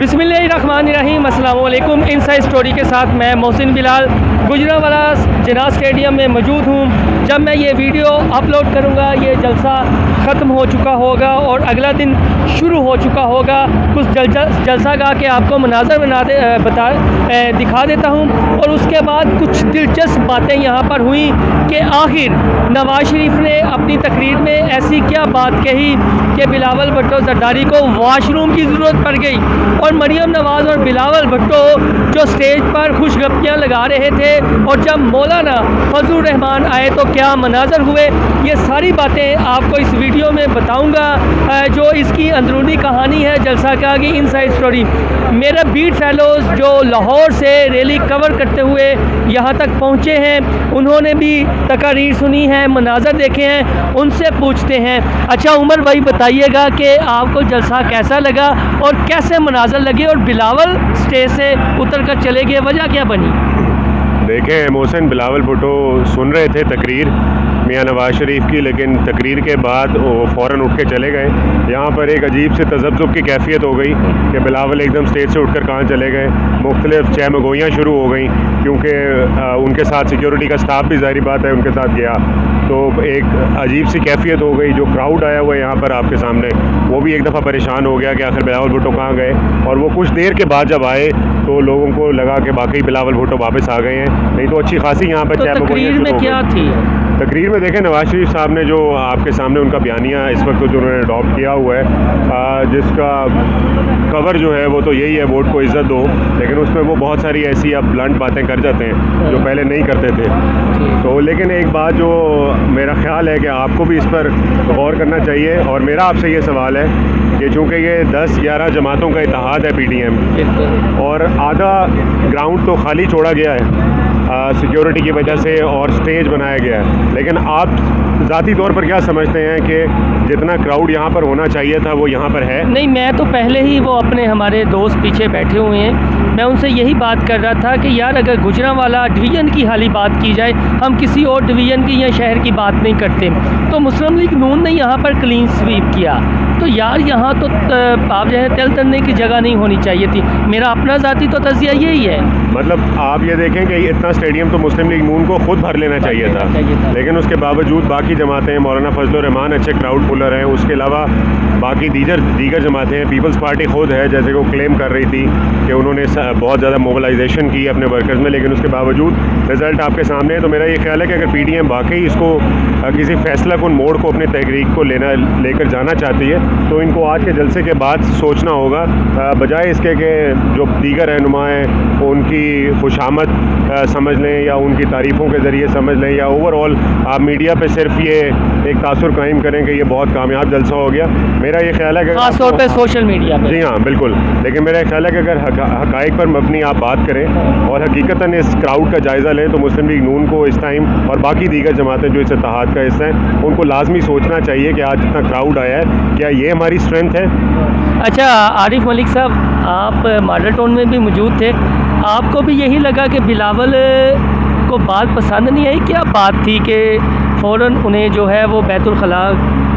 बिस्मिल्लाहिर्रहमानिर्रहीम, अस्सलाम वालेकुम। इनसाइड स्टोरी के साथ मैं मोहसिन बिलाल गुजरांवाला जिनाह स्टेडियम में मौजूद हूँ। जब मैं ये वीडियो अपलोड करूँगा ये जलसा ख़त्म हो चुका होगा और अगला दिन शुरू हो चुका होगा। कुछ जलसा गा के आपको मनाज़र दिखा देता हूँ और उसके बाद कुछ दिलचस्प बातें यहाँ पर हुई कि आखिर नवाज शरीफ ने अपनी तकरीर में ऐसी क्या बात कही कि बिलावल भुट्टो जरदारी को वाशरूम की ज़रूरत पड़ गई और मरियम नवाज़ और बिलावल भुट्टो जो स्टेज पर खुशगपियाँ लगा रहे थे और जब मौलाना फजलुर रहमान आए तो क्या मनाज़र हुए, ये सारी बातें आपको इस वीडियो में बताऊंगा। जो इसकी अंदरूनी कहानी है जलसा का की इनसाइड स्टोरी, मेरे बीट फेलोज़ जो लाहौर से रैली कवर करते हुए यहाँ तक पहुँचे हैं उन्होंने भी तकारीर सुनी है, मनाज़र देखे हैं, उनसे पूछते हैं। अच्छा उमर भाई बताइएगा कि आपको जलसा कैसा लगा और कैसे मनाज़र लगे और बिलावल स्टेज से उतर कर चले गए, वजह क्या बनी? देखें मोहसिन, बिलावल भुट्टो सुन रहे थे तकरीर मियाँ नवाज शरीफ की, लेकिन तकरीर के बाद वो फ़ौरन उठ के चले गए। यहाँ पर एक अजीब से तज़ब्ज़ुब की कैफियत हो गई कि बिलावल एकदम स्टेज से उठकर कहाँ चले गए। मुख्तलिफ चहमगोइयाँ शुरू हो गई क्योंकि उनके साथ सिक्योरिटी का स्टाफ भी ज़ाहिर बात है उनके साथ गया, तो एक अजीब सी कैफियत हो गई। जो क्राउड आया हुआ है यहाँ पर आपके सामने वो भी एक दफ़ा परेशान हो गया कि आखिर बिलावल भुट्टो कहाँ गए, और वो कुछ देर के बाद जब आए तो लोगों को लगा कि वाकई बिलावल भुट्टो वापस आ गए हैं, नहीं तो अच्छी खासी यहाँ पर तकरीर में क्या थी? तकरीर में देखें नवाज शरीफ साहब ने जो आपके सामने उनका बयानिया इस वक्त जो उन्होंने अडॉप्ट किया हुआ है, जिसका कवर जो है वो तो यही है वोट को इज़्ज़त दो, लेकिन उसमें वो बहुत सारी ऐसी अब ब्लंट बातें कर जाते हैं जो पहले नहीं करते थे। तो लेकिन एक बात जो मेरा ख्याल है कि आपको भी इस पर गौर करना चाहिए, और मेरा आपसे ये सवाल है कि चूँकि ये 10-11 जमातों का इत्तेहाद है PTM और आधा ग्राउंड तो खाली छोड़ा गया है सिक्योरिटी की वजह से और स्टेज बनाया गया है, लेकिन आप ज़ाती तौर पर क्या समझते हैं कि जितना क्राउड यहाँ पर होना चाहिए था वो यहाँ पर है? नहीं, मैं तो पहले ही वो अपने हमारे दोस्त पीछे बैठे हुए हैं, मैं उनसे यही बात कर रहा था कि यार अगर गुजरांवाला डिवीज़न की हाली बात की जाए, हम किसी और डिवीज़न की या शहर की बात नहीं करते, तो मुस्लिम लीग नून ने यहाँ पर क्लीन स्वीप किया, तो यार यहाँ तो आप जो है तेल तलने की जगह नहीं होनी चाहिए थी। मेरा अपना ज़ाती तो तज़िया यही है। मतलब आप ये देखें कि इतना स्टेडियम तो मुस्लिम लीग नून को खुद भर लेना चाहिए था, लेकिन उसके बावजूद बाकी जमातें, मौलाना फजलुर रहमान अच्छे क्राउड पुलर हैं, उसके अलावा बाकी दीगर जमातें हैं, पीपल्स पार्टी खुद है जैसे वो क्लेम कर रही थी कि उन्होंने बहुत ज़्यादा मोबिलाइजेशन की अपने वर्कर्स में, लेकिन उसके बावजूद रिज़ल्ट आपके सामने है। तो मेरा ये ख्याल है कि अगर PTM वाकई इसको किसी फैसला कुन मोड़ को अपनी तहरीक को लेकर जाना चाहती है तो इनको आज के जलसे के बाद सोचना होगा, बजाय इसके कि जो दीगर रहनुमा हैं उनकी खुशामद समझ लें या उनकी तारीफ़ों के ज़रिए समझ लें, या ओवरऑल आप मीडिया पे सिर्फ ये एक तासुर कायम करें कि ये बहुत कामयाब जलसा हो गया। मेरा ये ख्याल है कि खास तौर पे सोशल मीडिया पे, जी हाँ बिल्कुल, लेकिन मेरा ख्याल है कि अगर हक़ाइक़ पर मबनी आप बात करें और हकीकतन इस क्राउड का जायज़ा लें तो मुस्लिम लीग नून को इस टाइम और बाकी दीगर जमातें जो इस इत्तेहाद का हिस्सा हैं उनको लाजमी सोचना चाहिए कि आज जितना क्राउड आया है क्या ये हमारी स्ट्रेंथ है। अच्छा आरिफ मलिक साहब, आप मॉडल टाउन में भी मौजूद थे, आपको भी यही लगा कि बिलावल को बात पसंद नहीं आई? क्या बात थी कि फ़ौरन उन्हें जो है वो बैतुल खला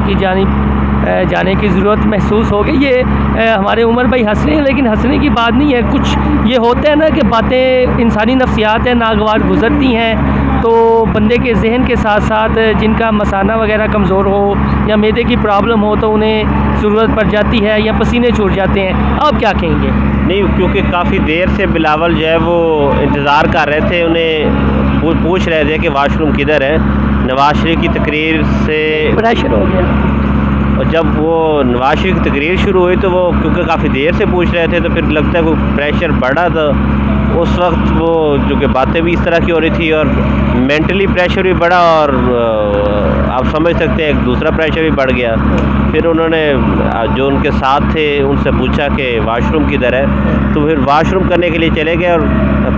की जाने की ज़रूरत महसूस हो गई? ये हमारे उमर भाई हंस रहे हैं, लेकिन हंसने की बात नहीं है। कुछ ये होता है ना कि बातें इंसानी नफ्सियात है, नागवार गुजरती हैं तो बंदे के जहन के साथ साथ जिनका मसाना वगैरह कमज़ोर हो या मैदे की प्रॉब्लम हो तो उन्हें ज़रूरत पड़ जाती है या पसीने छूट जाते हैं। आप क्या कहेंगे? नहीं, क्योंकि काफ़ी देर से बिलावल जो है वो इंतज़ार कर रहे थे, उन्हें पूछ रहे थे कि वाशरूम किधर है। नवाज शरीफ की तकरीर से प्रेशर हो गया और जब वो नवाज शरीफ की तकरीर शुरू हुई तो वो क्योंकि काफ़ी देर से पूछ रहे थे तो फिर लगता है वो प्रेशर बढ़ा, तो उस वक्त वो जो कि बातें भी इस तरह की हो रही थी और मेंटली प्रेशर भी बढ़ा और आप समझ सकते हैं एक दूसरा प्रेशर भी बढ़ गया। फिर उन्होंने जो उनके साथ थे उनसे पूछा कि वाशरूम किधर है, तो फिर वाशरूम करने के लिए चले गए और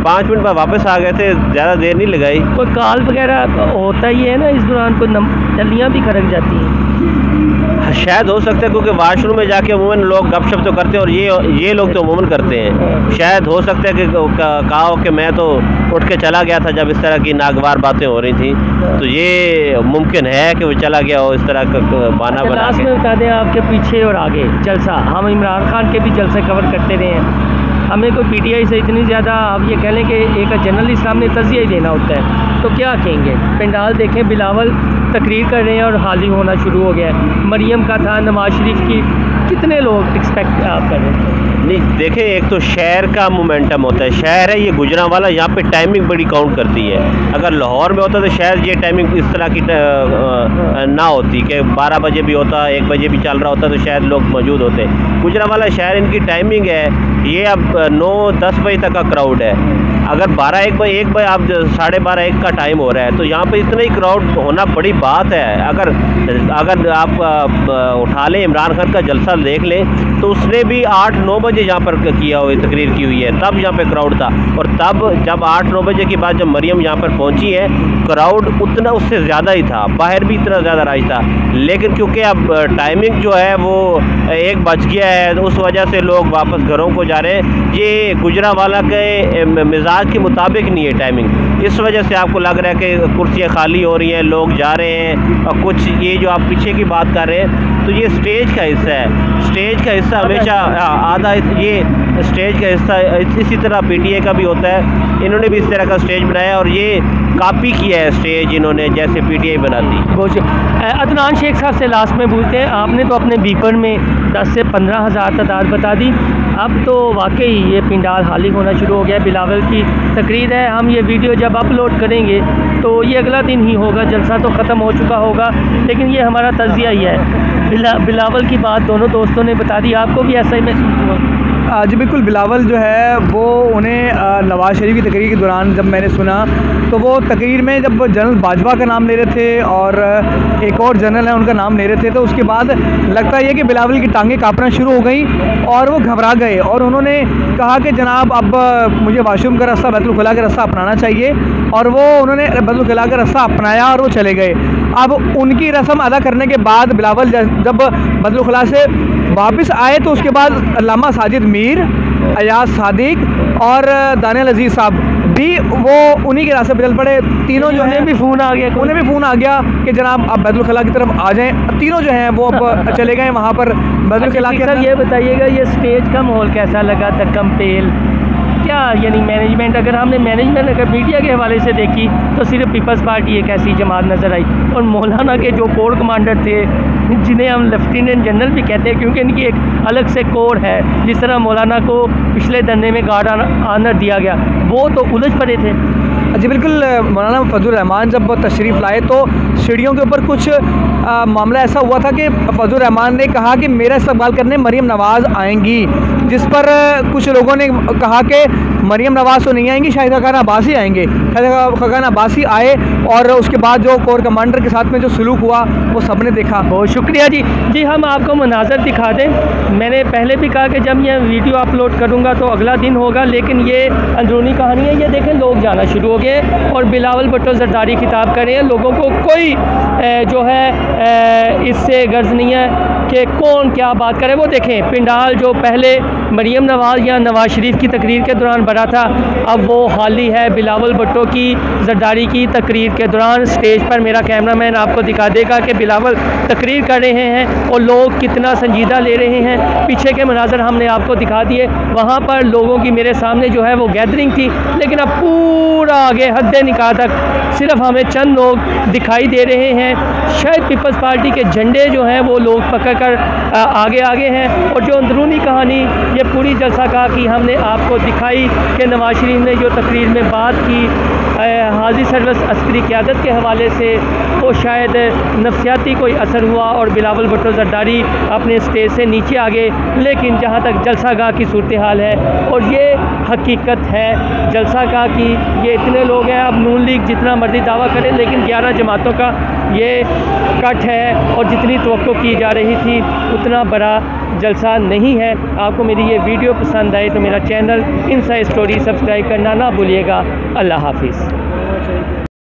5 मिनट बाद वापस आ गए थे, ज़्यादा देर नहीं लगाई। कोई कॉल वगैरह होता ही है ना इस दौरान, कोई नलियाँ भी खड़क जाती हैं? शायद हो सकता है क्योंकि वाशरूम में जाके अमूमन लोग गपशप तो करते हैं और ये लोग तो अमूमन करते हैं। शायद हो सकता है कि कहा हो कि मैं तो उठ के चला गया था जब इस तरह की नागवार बातें हो रही थी, तो ये मुमकिन है कि वो चला गया हो इस तरह का बहाना बना लास्ट में बता दें आपके पीछे और आगे जलसा, हम इमरान खान के भी जलसे कवर करते रहे हैं। हमें कोई पीटीआई से इतनी ज़्यादा आप ये कह लें कि एक जनरल इस्लाम ने तज़िया ही देना होता है, तो क्या कहेंगे। पंडाल देखें, बिलावल तकरीर कर रहे हैं और हाली होना शुरू हो गया है। मरियम का था, नवाज शरीफ की, कितने लोग एक्सपेक्ट आप कर रहे हैं? नहीं देखें, एक तो शहर का मोमेंटम होता है, शहर है ये गुजरांवाला, यहाँ पे टाइमिंग बड़ी काउंट करती है। अगर लाहौर में होता तो शायद ये टाइमिंग इस तरह की ना होती कि 12 बजे भी होता, 1 बजे भी चल रहा होता तो शायद लोग मौजूद होते। गुजरांवाला शहर इनकी टाइमिंग है, ये अब 9-10 बजे तक का क्राउड है। अगर 1 बजे आप 12:30 1 का टाइम हो रहा है तो यहाँ पे इतना ही क्राउड होना बड़ी बात है। अगर आप उठा लें इमरान खान का जलसा देख लें तो उसने भी 8-9 बजे यहाँ पर किया हुई तकरीर की हुई है, तब यहाँ पे क्राउड था। और तब जब 8-9 बजे के बाद जब मरियम यहाँ पर पहुँची है, क्राउड उतना उससे ज़्यादा ही था, बाहर भी इतना ज़्यादा रश था। लेकिन क्योंकि अब टाइमिंग जो है वो 1 बज गया है, तो उस वजह से लोग वापस घरों को जा रहे हैं। ये गुजरांवाला के मिजाज के मुताबिक नहीं है टाइमिंग, इस वजह से आपको लग रहा है कि कुर्सियाँ खाली हो रही हैं, लोग जा रहे हैं। और कुछ ये जो आप पीछे की बात कर रहे हैं तो ये स्टेज का हिस्सा है, स्टेज का हिस्सा हमेशा आधा, ये स्टेज का हिस्सा इसी तरह पीटीए का भी होता है। इन्होंने भी इस तरह का स्टेज बनाया और ये कॉपी किया है स्टेज इन्होंने, जैसे पीटीआई बनाती। बहुत अदनान शेख साहब से लास्ट में पूछते हैं, आपने तो अपने बीपर में 10 से 15 हज़ार तादाद बता दी, अब तो वाकई ये पिंडाल हाली होना शुरू हो गया। बिलावल की तकरीर है, हम ये वीडियो जब अपलोड करेंगे तो ये अगला दिन ही होगा, जलसा तो ख़त्म हो चुका होगा, लेकिन ये हमारा तज़िया ही है। बिलावल की बात दोनों दोस्तों ने बता दी, आपको भी ऐसा ही महसूस हुआ? जी बिल्कुल, बिलावल जो है वो उन्हें नवाज़ शरीफ की तकरीर के दौरान जब मैंने सुना तो वो तकरीर में जब जनरल बाजवा का नाम ले रहे थे और एक और जनरल है उनका नाम ले रहे थे, तो उसके बाद लगता है कि बिलावल की टांगें कांपना शुरू हो गई और वो घबरा गए और उन्होंने कहा कि जनाब अब मुझे वाशरूम का रास्ता बैतुल खुला का रास्ता अपनाना चाहिए, और वो उन्होंने बैतुल खुला का रास्ता अपनाया और वो चले गए। अब उनकी रस्म अदा करने के बाद बिलावल जब बैतुल खुला से वापस आए तो उसके बाद अल्लामा साजिद मीर, अयाज सादिक और दानियल अजीज़ साहब भी वो उन्हीं के रास्ते पर चल पड़े। तीनों जो हैं भी फ़ोन आ गया, उन्हें भी फ़ोन आ गया कि जनाब आप बैतुल खला की तरफ आ जाएं। तीनों जो हैं वो अब चले गए वहाँ पर बैतुल खला के। सर ये बताइएगा, ये स्टेज का माहौल कैसा लगा था? कंपेल क्या, यानी मैनेजमेंट, अगर हमने मैनेजमेंट अगर मीडिया के हवाले से देखी तो सिर्फ पीपल्स पार्टी एक ऐसी जमात नज़र आई, और मौलाना के जो कोर कमांडर थे, जिन्हें हम लेफ्टिनेंट जनरल भी कहते हैं क्योंकि इनकी एक अलग से कोर है, जिस तरह मौलाना को पिछले धरने में गार्ड ऑनर दिया गया, वो तो उलझ पड़े थे। जी बिल्कुल, मौलाना फजलुर रहमान जब तशरीफ़ लाए तो सीढ़ियों के ऊपर कुछ मामला ऐसा हुआ था कि फजलुर रहमान ने कहा कि मेरा इस्तकबाल करने मरियम नवाज़ आएंगी, जिस पर कुछ लोगों ने कहा कि मरियम नवाज़ तो नहीं आएंगी, शाहिदा खान अब्बासी आएंगे। शाहिदा खान अब्बासी आए और उसके बाद जो कोर कमांडर के साथ में जो सलूक हुआ वो सब ने देखा। बहुत शुक्रिया जी। जी हम आपको मनाज़र दिखा दें, मैंने पहले भी कहा कि जब ये वीडियो अपलोड करूँगा तो अगला दिन होगा, लेकिन ये अंदरूनी कहानी है। ये देखें, लोग जाना शुरू हो गए और बिलावल भुट्टो ज़रदारी खिताब कर रहे हैं। लोगों को कोई जो है इससे गर्ज नहीं है कि कौन क्या बात करे। वो देखें, पिंडाल जो पहले मरियम नवाज़ या नवाज़ शरीफ की तकरीर के दौरान बड़ा था, अब वो हाली है बिलावल भुट्टो की ज़रदारी की तकरीर के दौरान। स्टेज पर मेरा कैमरामैन आपको दिखा देगा कि बिलावल तकरीर कर रहे हैं और लोग कितना संजीदा ले रहे हैं। पीछे के मनाज़र हमने आपको दिखा दिए, वहाँ पर लोगों की मेरे सामने जो है वो गैदरिंग थी, लेकिन अब पूरा आगे हद निकाह तक सिर्फ हमें चंद लोग दिखाई दे रहे हैं। शायद पीपल्स पार्टी के झंडे जो हैं वो लोग पकड़ कर आगे आगे हैं। और जो अंदरूनी कहानी ये पूरी जलसा का की हमने आपको दिखाई कि नवाज शरीफ ने जो तकरीर में बात की हाजी सर्विस अस्करी क़यादत के हवाले से, वो शायद नफसियाती कोई असर हुआ और बिलावल भुट्टो ज़रदारी अपने स्टेज से नीचे आ गए। लेकिन जहाँ तक जलसा गाह की सूरत हाल है और ये हकीकत है जलसा गाह की, ये इतने लोग हैं, अब नून लीग जितना मर्जी दावा करे लेकिन 11 जमातों का ये कट है और जितनी तवक्को की जा रही थी उतना बड़ा जलसा नहीं है। आपको मेरी ये वीडियो पसंद आए तो मेरा चैनल इनसाइड स्टोरी सब्सक्राइब करना ना भूलिएगा। अल्लाह हाफिज़।